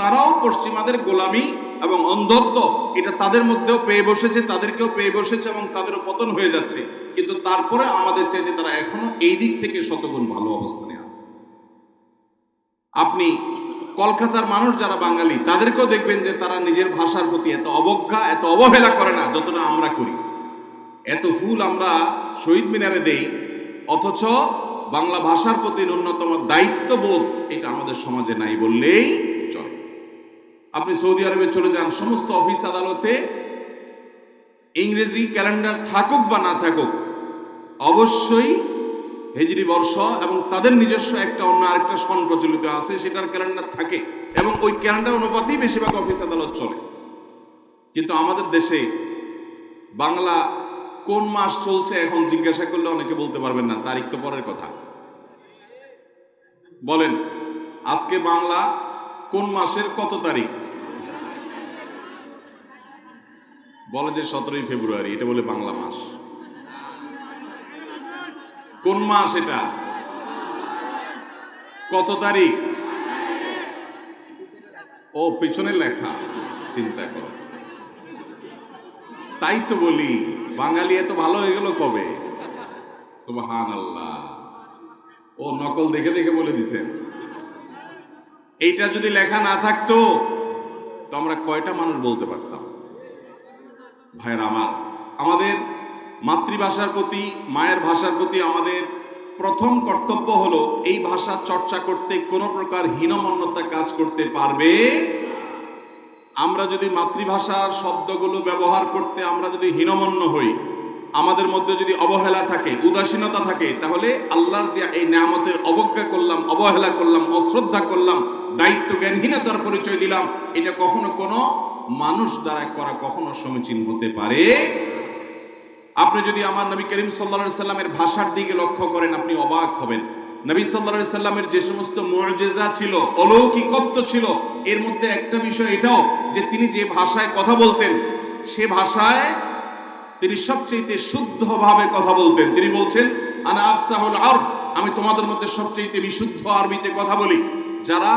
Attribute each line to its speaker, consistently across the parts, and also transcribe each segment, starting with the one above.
Speaker 1: তারাও পশ্চিমাদের গোলামি এবং অন্ধত্ব এটা তাদের মধ্যেও পেয়ে বসেছে, তাদেরকেও পেয়ে বসেছে এবং তাদেরও পতন হয়ে যাচ্ছে। কিন্তু তারপরে আমাদের চাইতে তারা এখনো এই দিক থেকে শতগুণ ভালো অবস্থানে আছে। আপনি কলকাতার মানুষ যারা বাঙালি তাদেরকেও দেখবেন যে তারা নিজের ভাষার প্রতি এত অবজ্ঞা, এত অবহেলা করে না যতটা আমরা করি। এত ফুল আমরা শহীদ মিনারে দেই, অথচ বাংলা ভাষার প্রতি ন্যূনতম দায়িত্ববোধ এটা আমাদের সমাজে নাই বললেই চলে। আপনি সৌদি আরবে চলে যান, সমস্ত অফিস আদালতে ইংরেজি ক্যালেন্ডার থাকুক বা না থাকুক, অবশ্যই হিজরি বর্ষ এবং তাদের নিজস্ব একটা অন্য আরেকটা সন প্রচলিত আছে, সেটার ক্যালেন্ডার থাকে এবং ওই ক্যালেন্ডার অনুপাতেই বেশিরভাগ অফিস আদালত চলে। কিন্তু আমাদের দেশে বাংলা কোন মাস চলছে এখন জিজ্ঞাসা করলে অনেকে বলতে পারবেন না, তারিখ তো পরের কথা। বলেন আজকে বাংলা কোন মাসের কত তারিখ? বলে যে 17ই ফেব্রুয়ারি, এটা বলে বাংলা মাস। কোন মাস এটা? কত তারিখ? ও পিছনে লেখা, চিন্তা করো। তাই তো বলি বাঙালি এত ভালো হয়ে গেল কবে? সুবহানাল্লাহ। ও নকল দেখে দেখে বলে দিছেন। এইটা যদি লেখা না থাকতো তো আমরা কয়টা মানুষ বলতে পারতাম? ভাইয়ের আমার, আমাদের মাতৃভাষার প্রতি, মায়ের ভাষার প্রতি আমাদের প্রথম কর্তব্য হলো এই ভাষা চর্চা করতে কোনো প্রকার হীনমন্যতা কাজ করতে পারবে। আমরা যদি মাতৃভাষার শব্দগুলো ব্যবহার করতে আমরা যদি হীনমন্য হই, আমাদের মধ্যে যদি অবহেলা থাকে, উদাসীনতা থাকে, তাহলে আল্লাহর দেয়া এই নিয়ামতের অবজ্ঞা করলাম, অবহেলা করলাম, অশ্রদ্ধা করলাম, দায়িত্ব জ্ঞানহীনতার পরিচয় দিলাম। এটা কখনো কোনো মানুষ দ্বারা করা কখনো সমীচীন হতে পারে। আপনি যদি আমার নবী করিম সাল্লাল্লাহু আলাইহি সাল্লামের ভাষার দিকে লক্ষ্য করেন, আপনি অবাক হবেন। নবী সাল্লাল্লাহু আলাইহি সাল্লামের যে সমস্ত মুআজিজা ছিল, অলৌকিকত্ব ছিল, এর মধ্যে একটা বিষয় এটাও যে তিনি যে ভাষায় কথা বলতেন সে ভাষায় তিনি সবচেয়ে শুদ্ধভাবে কথা বলতেন। তিনি বলছেন আনা আফসাহুল আরব, আমি তোমাদের মধ্যে সবচেয়ে বিশুদ্ধ আরবিতে কথা বলি। যারা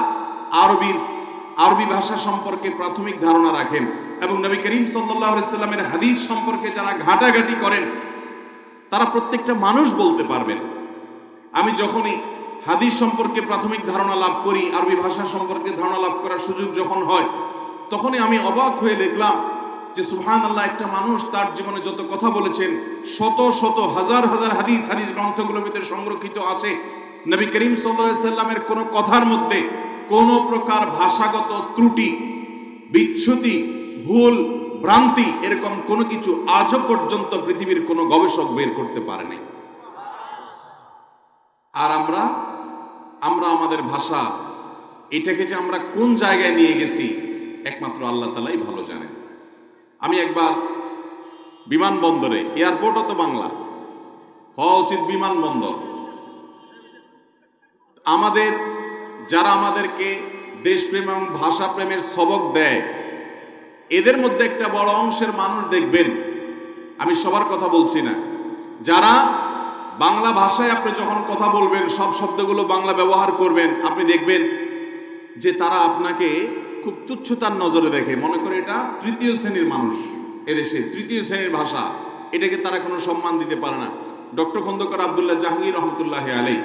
Speaker 1: আরবি ভাষা সম্পর্কে প্রাথমিক ধারণা রাখেন এবং নবী করিম সাল্লাল্লাহু আলাইহি সাল্লামের হাদিস সম্পর্কে যারা ঘাটাঘাটি করেন, তারা প্রত্যেকটা মানুষ বলতে পারবেন। আমি যখনই হাদিস সম্পর্কে প্রাথমিক ধারণা লাভ করি, আরবি ভাষা সম্পর্কে ধারণা লাভ করার সুযোগ যখন হয়, তখনই আমি অবাক হয়ে দেখলাম যে সুবহানাল্লাহ, একটা মানুষ তার জীবনে যত কথা বলেছেন, শত শত হাজার হাজার হাদিস গ্রন্থগুলোর ভিতরে সংরক্ষিত আছে। নবী করিম সাল্লাল্লাহু আলাইহি সাল্লামের কোনো কথার মধ্যে কোনো প্রকার ভাষাগত ত্রুটি, বিচ্যুতি, ভুল, ভ্রান্তি এরকম কোনো কিছু আজও পর্যন্ত পৃথিবীর কোনো গবেষক বের করতে পারে নাই। আর আমরা আমাদের ভাষা এটাকে যে আমরা কোন জায়গায় নিয়ে গেছি একমাত্র আল্লাহ তাআলাই ভালো জানেন। আমি একবার বিমানবন্দরে, এয়ারপোর্টও তো বাংলা হওয়া উচিত, বিমানবন্দর, আমাদের যারা আমাদেরকে দেশপ্রেম এবং ভাষা প্রেমের সবক দেয়, এদের মধ্যে একটা বড় অংশের মানুষ দেখবেন, আমি সবার কথা বলছি না, যারা বাংলা ভাষায় আপনি যখন কথা বলবেন, সব শব্দগুলো বাংলা ব্যবহার করবেন, আপনি দেখবেন যে তারা আপনাকে খুব তুচ্ছতার নজরে দেখে, মনে করে এটা তৃতীয় শ্রেণীর মানুষ, এদেশে তৃতীয় শ্রেণীর ভাষা, এটাকে তারা কোনো সম্মান দিতে পারে না। ডক্টর খন্দকার আব্দুল্লাহ জাহাঙ্গীর রহমতুল্লাহ আলাইহি,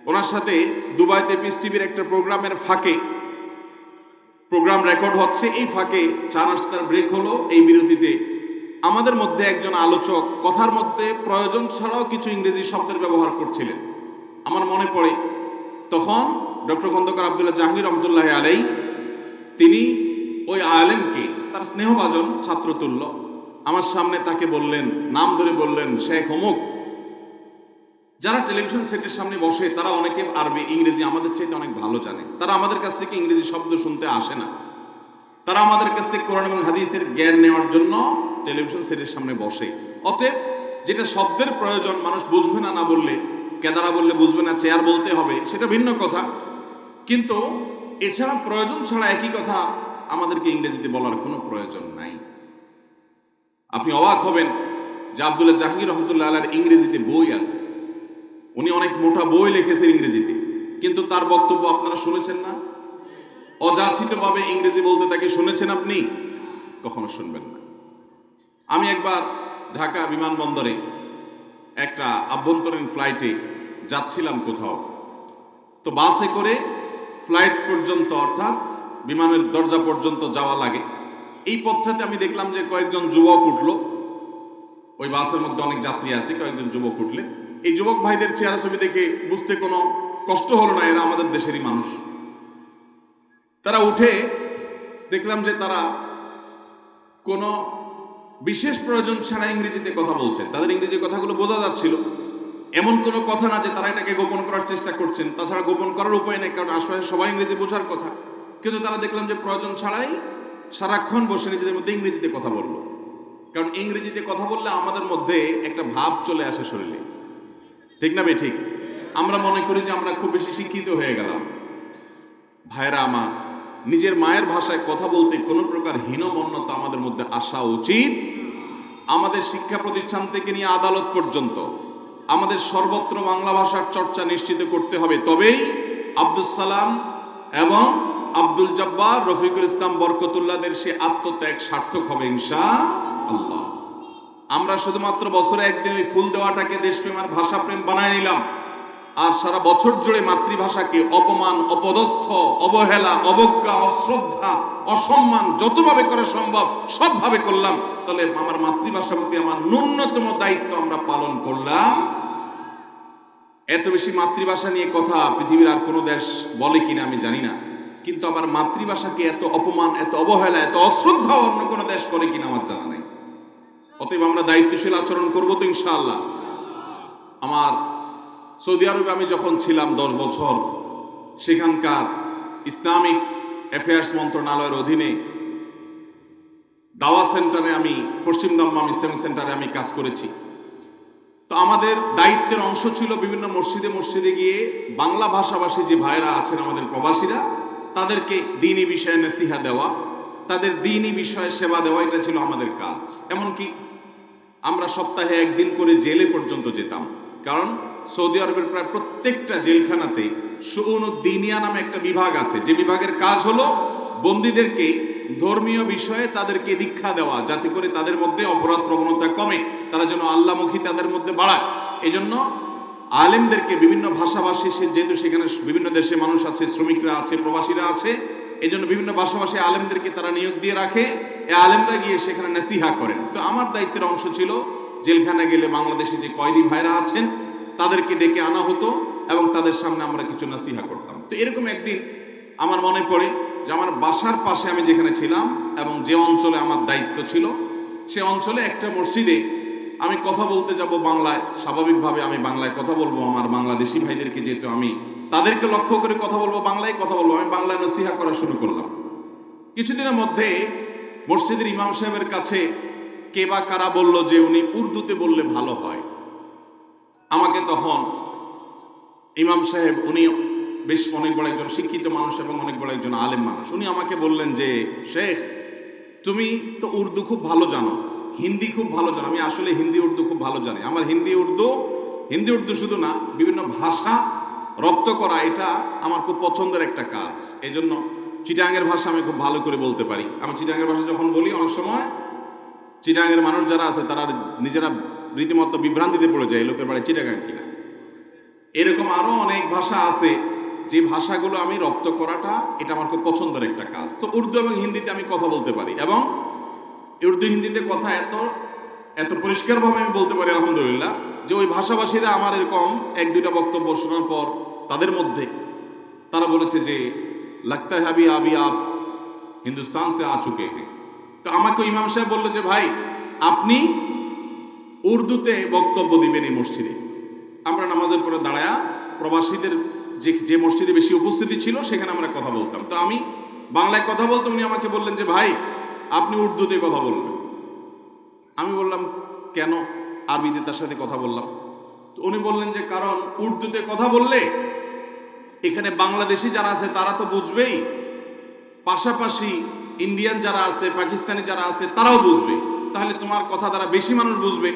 Speaker 1: ওনার সাথে দুবাইতে পিস টিভির একটা প্রোগ্রামের ফাঁকে, প্রোগ্রাম রেকর্ড হচ্ছে, এই ফাঁকে চা নাস্তার ব্রেক হলো, এই বিরতিতে আমাদের মধ্যে একজন আলোচক কথার মধ্যে প্রয়োজন ছাড়াও কিছু ইংরেজি শব্দের ব্যবহার করছিলেন। আমার মনে পড়ে তখন ডক্টর খন্দকার আব্দুল্লাহ জাহাঙ্গীর রহমতুল্লাহ আলাইহি তিনি ওই আলেমকে তার স্নেহভাজন ছাত্রতুল্য আমার সামনে তাকে বললেন, নাম ধরে বললেন, শেখ অমুক। যারা টেলিভিশন সেটের সামনে বসে তারা অনেকে আরবি ইংরেজি আমাদের চাইতে অনেক ভালো জানে, তারা আমাদের কাছ থেকে ইংরেজি শব্দ শুনতে আসে না, তারা আমাদের কাছ থেকে কোরআন এবং হাদিসের জ্ঞান নেওয়ার জন্য টেলিভিশন সেটের সামনে বসে। অতএব যেটা শব্দের প্রয়োজন, মানুষ বুঝবে না, না বললে, কেদারা বললে বুঝবে না, চেয়ার বলতে হবে, সেটা ভিন্ন কথা, কিন্তু এছাড়া প্রয়োজন ছাড়া একই কথা আমাদেরকে ইংরেজিতে বলার কোনো প্রয়োজন নাই। আপনি অবাক হবেন যে আব্দুল্লাহ জাহাঙ্গীর রহমতুল্লাহ আলাইহির ইংরেজিতে বই আছে, উনি অনেক মোটা বই লিখেছেন ইংরেজিতে, কিন্তু তার বক্তব্য আপনারা শুনেছেন না? অযাচিতভাবে ইংরেজি বলতে তাকে শুনেছেন আপনি? কখনো শুনবেন না। আমি একবার ঢাকা বিমানবন্দরে একটা আভ্যন্তরীণ ফ্লাইটে যাচ্ছিলাম কোথাও, তো বাসে করে ফ্লাইট পর্যন্ত অর্থাৎ বিমানের দরজা পর্যন্ত যাওয়া লাগে। এই পথটাতে আমি দেখলাম যে কয়েকজন যুবক উঠলো, ওই বাসের মধ্যে অনেক যাত্রী আছে, কয়েকজন যুবক উঠলেন। এই যুবক ভাইদের চেহারা ছবি দেখে বুঝতে কোনো কষ্ট হলো না, এরা আমাদের দেশেরই মানুষ। তারা উঠে দেখলাম যে তারা কোনো বিশেষ প্রয়োজন ছাড়া ইংরেজিতে কথা বলছেন। তাদের ইংরেজি কথাগুলো বোঝা যাচ্ছিল, এমন কোনো কথা না যে তারা এটাকে গোপন করার চেষ্টা করছেন। তাছাড়া গোপন করার উপায় নেই, কারণ আশপাশে সবাই ইংরেজি বোঝার কথা। কিন্তু তারা দেখলাম যে প্রয়োজন ছাড়াই সারাক্ষণ বসে নিজেদের মধ্যে ইংরেজিতে কথা বলল। কারণ ইংরেজিতে কথা বললে আমাদের মধ্যে একটা ভাব চলে আসে শরীরে, ঠিক না বে ঠিক? আমরা মনে করি যে আমরা খুব বেশি শিক্ষিত হয়ে গেলাম। ভাইরা আমার, নিজের মায়ের ভাষায় কথা বলতে কোনো প্রকার হীনমন্যতা আমাদের মধ্যে আসা উচিত। আমাদের শিক্ষা প্রতিষ্ঠান থেকে নিয়ে আদালত পর্যন্ত আমাদের সর্বত্র বাংলা ভাষার চর্চা নিশ্চিত করতে হবে, তবেই আব্দুস সালাম এবং আব্দুল জব্বার, রফিকুল ইসলাম, বরকতুল্লাহদের সে আত্মত্যাগ সার্থক হবে ইনশাআল্লাহ। আমরা শুধুমাত্র বছরে একদিন ওই ফুল দেওয়াটাকে দেশপ্রেম আর ভাষাপ্রেম বানায় নিলাম, আর সারা বছর জুড়ে মাতৃভাষাকে অপমান, অপদস্থ, অবহেলা, অবজ্ঞা, অশ্রদ্ধা, অসম্মান যতভাবে করা সম্ভব সবভাবে করলাম। তাহলে আমার মাতৃভাষার প্রতি আমার ন্যূনতম দায়িত্ব আমরা পালন করলাম। এত বেশি মাতৃভাষা নিয়ে কথা পৃথিবীর আর কোনো দেশ বলে কিনা আমি জানি না, কিন্তু আবার মাতৃভাষাকে এত অপমান, এত অবহেলা, এত অশ্রদ্ধা অন্য কোনো দেশ করে কিনা আমার জানা নেই। অতএব আমরা দায়িত্বশীল আচরণ করবো তো ইনশাআল্লাহ। আমার সৌদি আরবে আমি যখন ছিলাম 10 বছর, সেখানকার ইসলামিক অ্যাফেয়ার্স মন্ত্রণালয়ের অধীনে দাওয়া সেন্টারে, আমি পশ্চিম দমদম ইসলামিক সেন্টারে আমি কাজ করেছি। তো আমাদের দায়িত্বের অংশ ছিল বিভিন্ন মসজিদে মসজিদে গিয়ে বাংলা ভাষাভাষী যে ভাইরা আছেন আমাদের প্রবাসীরা, তাদেরকে দ্বীনি বিষয়ে নসিহা দেওয়া, তাদের দ্বীনি বিষয়ে সেবা দেওয়া, এটা ছিল আমাদের কাজ। এমনকি আমরা সপ্তাহে একদিন করে জেলে পর্যন্ত যেতাম, কারণ সৌদি আরবের প্রায় প্রত্যেকটা জেলখানাতে শুউনুদ্দিনিয়া নামে একটা বিভাগ আছে, যে বিভাগের কাজ হলো বন্দীদেরকে ধর্মীয় বিষয়ে তাদেরকে দীক্ষা দেওয়া, যাতে করে তাদের মধ্যে অপরাধ প্রবণতা কমে, তারা যেন আল্লাহমুখী তাদের মধ্যে বাড়ায়। এই জন্য আলেমদেরকে বিভিন্ন ভাষাভাষী, যেহেতু সেখানে বিভিন্ন দেশে মানুষ আছে, শ্রমিকরা আছে, প্রবাসীরা আছে, এই জন্য বিভিন্ন ভাষাভাষী আলেমদেরকে তারা নিয়োগ দিয়ে রাখে। এই আলেমরা গিয়ে সেখানে নসিহা করেন। তো আমার দায়িত্বের অংশ ছিল জেলখানা গেলে বাংলাদেশে যে কয়েদি ভাইরা আছেন তাদেরকে ডেকে আনা হতো এবং তাদের সামনে আমরা কিছু নসিহা করতাম। তো এরকম একদিন আমার মনে পড়ে যে আমার বাসার পাশে আমি যেখানে ছিলাম এবং যে অঞ্চলে আমার দায়িত্ব ছিল, সে অঞ্চলে একটা মসজিদে আমি কথা বলতে যাব বাংলায়। স্বাভাবিকভাবে আমি বাংলায় কথা বলবো, আমার বাংলাদেশি ভাইদেরকে যেহেতু আমি তাদেরকে লক্ষ্য করে কথা বলবো, বাংলায় কথা বলবো, আমি বাংলায় নসিহা করা শুরু করলাম। কিছুদিনের মধ্যে মসজিদের ইমাম সাহেবের কাছে কে বা কারা বলল যে উনি উর্দুতে বললে ভালো হয়। আমাকে তখন ইমাম সাহেব, উনি বেশ অনেক বড় একজন শিক্ষিত মানুষ এবং অনেক বড় একজন আলেম মানুষ, উনি আমাকে বললেন যে শেখ, তুমি তো উর্দু খুব ভালো জানো, হিন্দি খুব ভালো জানো। আমি আসলে হিন্দি উর্দু খুব ভালো জানি। আমার হিন্দি উর্দু শুধু না, বিভিন্ন ভাষা রপ্ত করা এটা আমার খুব পছন্দের একটা কাজ। এই জন্য চিটাঙের ভাষা আমি খুব ভালো করে বলতে পারি। আমি চিটাঙের ভাষা যখন বলি, অনেক সময় চিটাঙের মানুষ যারা আছে তারা নিজেরা রীতিমতো বিভ্রান্তিতে পড়ে যায়, লোকের বাড়ি চিটাগাং কিনা। এরকম আরো অনেক ভাষা আছে যে ভাষাগুলো আমি রপ্ত করাটা এটা আমার খুব পছন্দের একটা কাজ। তো উর্দু এবং হিন্দিতে আমি কথা বলতে পারি, এবং উর্দু হিন্দিতে কথা এত এত পরিষ্কারভাবে আমি বলতে পারি আলহামদুলিল্লাহ, যে ওই ভাষাভাষীরা আমার এরকম 1-2টা বক্তব্য শোনার পর তাদের মধ্যে তারা বলেছে যে লাগতা হ্যাঁ আবি আবি আপ হিন্দুস্তান সে আ চুকে हैं। তো আমাকে ইমাম সাহেব বললো যে ভাই, আপনি উর্দুতে বক্তব্য দিবেন এই মসজিদে। আমরা নামাজের পরে দাঁড়ায়া প্রবাসীদের যে মসজিদে বেশি উপস্থিতি ছিল সেখানে আমরা কথা বলতাম। তো আমি বাংলায় কথা বলতাম, উনি আমাকে বললেন যে ভাই, আপনি উর্দুতে কথা বলবেন। আমি বললাম কেন, আরবিতে তার সাথে কথা বললাম। তো উনি বললেন যে কারণ উর্দুতে কথা বললে এখানে বাংলাদেশি যারা আছে তারা তো বুঝবেই, পাশাপাশি ইন্ডিয়ান যারা আছে, পাকিস্তানি যারা আছে তারাও বুঝবে, তাহলে তোমার কথা দ্বারা বেশি মানুষ বুঝবে,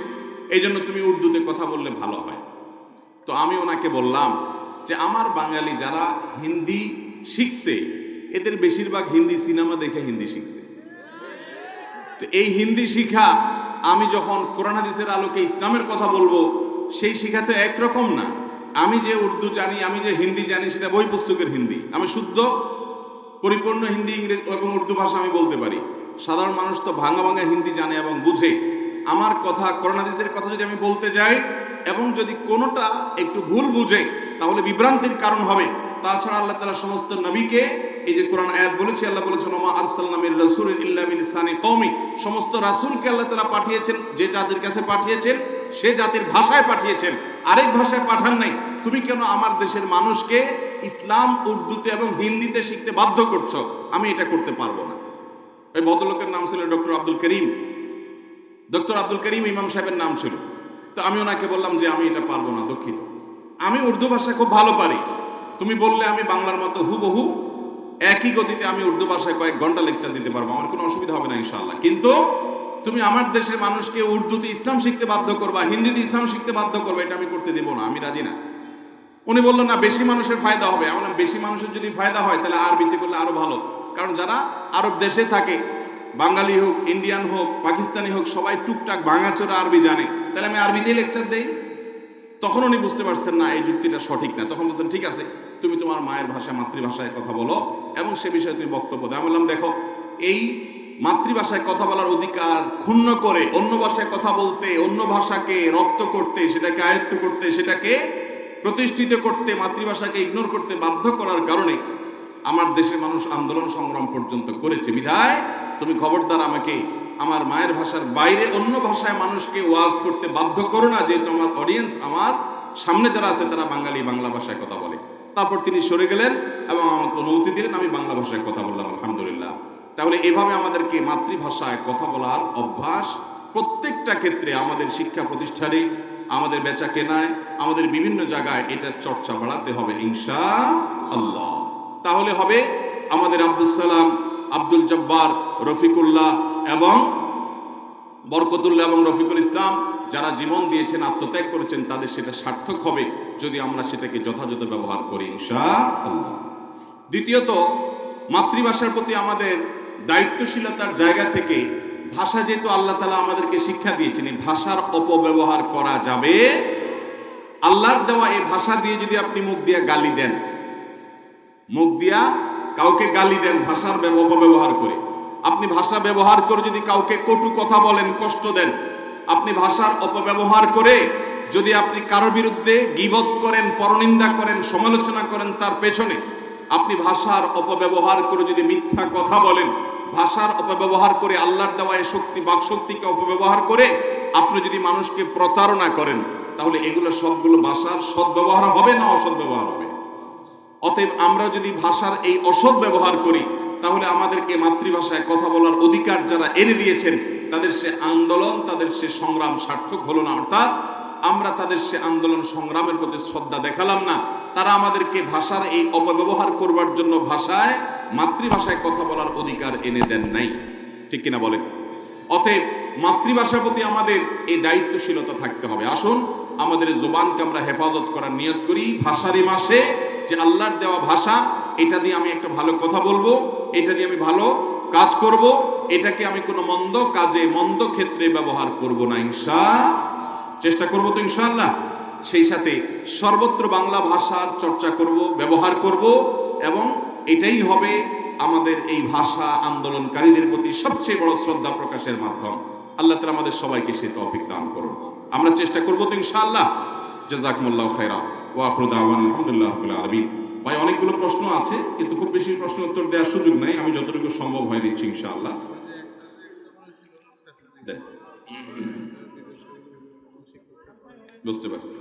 Speaker 1: এই জন্য তুমি উর্দুতে কথা বললে ভালো হয়। তো আমি ওনাকে বললাম যে আমার বাঙালি যারা হিন্দি শিখছে এদের বেশিরভাগ হিন্দি সিনেমা দেখে হিন্দি শিখছে। তো এই হিন্দি শিখা আমি যখন কোরআন হাদিসের আলোকে ইসলামের কথা বলবো, সেই শিখা তো একরকম না। আমি যে উর্দু জানি, আমি যে হিন্দি জানি, সেটা বই পুস্তকের হিন্দি। আমি শুদ্ধ পরিপূর্ণ হিন্দি, ইংরেজি এবং উর্দু ভাষা আমি বলতে পারি। সাধারণ মানুষ তো ভাঙা ভাঙা হিন্দি জানে এবং বুঝে। আমার কথা, কোরআন হাদিসের কথা যদি আমি বলতে যাই এবং যদি কোনোটা একটু ভুল বুঝে, তাহলে বিভ্রান্তির কারণ হবে। তাছাড়া আল্লাহ তাআলা সমস্ত নবীকে, এই যে কোরআন আয়াত বলেছে, আল্লাহ বলেছেন ওমা আরসালনা মির রাসূলিন ইল্লা বিলিসানি কওমি, সমস্ত রাসূলকে আল্লাহ তাআলা পাঠিয়েছেন যে জাতির কাছে পাঠিয়েছেন, সে জাতির ভাষায় পাঠিয়েছেন, আরেক ভাষায় পাঠান নাই। তুমি কেন আমার দেশের মানুষকে ইসলাম উর্দুতে এবং হিন্দিতে শিখতে বাধ্য করছো? আমি এটা করতে পারবো না। এই ভদ্রলোকের নাম ছিল ডক্টর আব্দুল করিম। ডক্টর আব্দুল করিম ইমাম সাহেবের নাম ছিল। তো আমি ওনাকে বললাম যে আমি এটা পারবো না, দুঃখিত। আমি উর্দু ভাষা খুব ভালো পারি, তুমি বললে আমি বাংলার মতো হুবহু একই গতিতে আমি উর্দু ভাষায় কয়েক ঘন্টা লেকচার দিতে পারবো, আমার কোনো অসুবিধা হবে না ইনশাআল্লাহ। কিন্তু তুমি আমার দেশের মানুষকে উর্দুতে ইসলাম শিখতে বাধ্য করবা, হিন্দিতে ইসলাম শিখতে বাধ্য করবে, এটা আমি করতে দেবো না, আমি রাজি না। উনি বললেন না, বেশি মানুষের ফায়দা হবে। আমার বেশি মানুষের যদি ফায়দা হয় তাহলে আরবিতে করলে আরো ভালো, কারণ যারা আরব দেশে থাকে, বাঙালি হোক, ইন্ডিয়ান হোক, পাকিস্তানি হোক, সবাই টুকটাক ভাঙাচোরা আরবি জানে, তাহলে আমি আরবিতেই লেকচার দেই। তখন উনি বুঝতে পারছেন না এই যুক্তিটা সঠিক না। তখন বলছেন ঠিক আছে, তুমি তোমার মায়ের ভাষা, মাতৃভাষায় কথা বলো এবং সে বিষয়ে তুমি বক্তব্য দাও। আমি বললাম দেখো, এই মাতৃভাষায় কথা বলার অধিকার ক্ষুণ্ণ করে অন্য ভাষায় কথা বলতে, অন্য ভাষাকে রপ্ত করতে, সেটাকে আয়ত্ত করতে, সেটাকে প্রতিষ্ঠিত করতে, মাতৃভাষাকে ইগনোর করতে বাধ্য করার কারণে আমার দেশের মানুষ আন্দোলন সংগ্রাম পর্যন্ত করেছে। বিধায় তুমি খবরদার আমাকে আমার মায়ের ভাষার বাইরে অন্য ভাষায় মানুষকে ওয়াজ করতে বাধ্য করো না, যেহেতু আমার অডিয়েন্স, আমার সামনে যারা আছে তারা বাঙালি, বাংলা ভাষায় কথা বলে। তারপর তিনি সরে গেলেন এবং আমাকে অনুমতি দিলেন, আমি বাংলা ভাষায় কথা বললাম, আলহামদুলিল্লাহ। তাহলে এভাবে আমাদেরকে মাতৃভাষায় কথা বলার অভ্যাস প্রত্যেকটা ক্ষেত্রে, আমাদের শিক্ষা প্রতিষ্ঠানে, আমাদের বেচা কেনায়, আমাদের বিভিন্ন জায়গায় এটার চর্চা বাড়াতে হবে ইনশাআল্লাহ। তাহলে হবে আমাদের আব্দুল সালাম, আব্দুল জব্বার, রফিকুল্লাহ এবং বরকতুল্লাহ এবং রফিকুল ইসলাম যারা জীবন দিয়েছেন, আত্মত্যাগ করেছেন, তাদের সেটা সার্থক হবে যদি আমরা সেটাকে যথাযথ ব্যবহার করি ইনশাআল্লাহ। দ্বিতীয়ত, মাতৃভাষার প্রতি আমাদের দায়িত্বশীলতার জায়গা থেকে, ভাষা যেহেতু আল্লাহ তাআলা আমাদেরকে শিক্ষা দিয়েছেন, এই ভাষার অপব্যবহার করা যাবে। আল্লাহর দেওয়া এই ভাষা দিয়ে যদি আপনি মুখ দিয়া গালি দেন, মুখ দিয়া কাউকে গালি দেন ভাষার অপব্যবহার করে, আপনি ভাষা ব্যবহার করে যদি কাউকে কটু কথা বলেন, কষ্ট দেন, আপনি ভাষার অপব্যবহার করে যদি আপনি কারোর বিরুদ্ধে গীবত করেন, পরনিন্দা করেন, সমালোচনা করেন, তার পেছনে আপনি ভাষার অপব্যবহার করে যদি মিথ্যা কথা বলেন, ভাষার অপব্যবহার করে আল্লাহর দেওয়া এই শক্তি, বাকশক্তিকে অপব্যবহার করে আপনি যদি মানুষকে প্রতারণা করেন, তাহলে এগুলো সবগুলো ভাষার সদ্ব্যবহার হবে না অসৎ ব্যবহার হবে? অতএব আমরা যদি ভাষার এই অসৎ ব্যবহার করি, তাহলে আমাদেরকে মাতৃভাষায় কথা বলার অধিকার যারা এনে দিয়েছেন, তাদের সে আন্দোলন, তাদের সে সংগ্রাম সার্থক হলো না। অর্থাৎ আমরা তাদের সে আন্দোলন সংগ্রামের প্রতি শ্রদ্ধা দেখালাম না। তারা আমাদেরকে ভাষার এই অপব্যবহার করবার জন্য ভাষায়, মাতৃভাষায় কথা বলার অধিকার এনে দেন নাই। ঠিক কিনা বলেন? অতএব মাতৃভাষার প্রতি আমাদের এই দায়িত্বশীলতা থাকতে হবে। আসুন আমাদের জবানকে আমরা হেফাজত করার নিয়ত করি ভাষারই মাসে, যে আল্লাহর দেওয়া ভাষা, এটা দিয়ে আমি একটা ভালো কথা বলবো, এটা দিয়ে আমি ভালো কাজ করব, এটাকে আমি কোনো মন্দ কাজে, মন্দ ক্ষেত্রে ব্যবহার করব না। চেষ্টা করব তো ইনশাআল্লাহ। সেই সাথে সর্বত্র বাংলা ভাষার চর্চা করব, ব্যবহার করব, এবং এটাই হবে আমাদের এই ভাষা আন্দোলনকারীদের প্রতি সবচেয়ে বড় শ্রদ্ধা প্রকাশের মাধ্যম। আল্লাহ তাআলা আমাদের সবাইকে সে তৌফিক দান করুন। আমরা চেষ্টা করব তো ইনশাআল্লাহ। জাযাকুমুল্লাহু খাইরা ওয়া আখিরু দাওয়ানা আলহামদুলিল্লাহি রাব্বিল আলামিন। ভাই, অনেকগুলো প্রশ্ন আছে কিন্তু খুব বেশি প্রশ্ন উত্তর দেওয়ার সুযোগ নাই, আমি যতটুকু সম্ভব হয় দিচ্ছি ইনশাআল্লাহ। বুঝতে পারছি।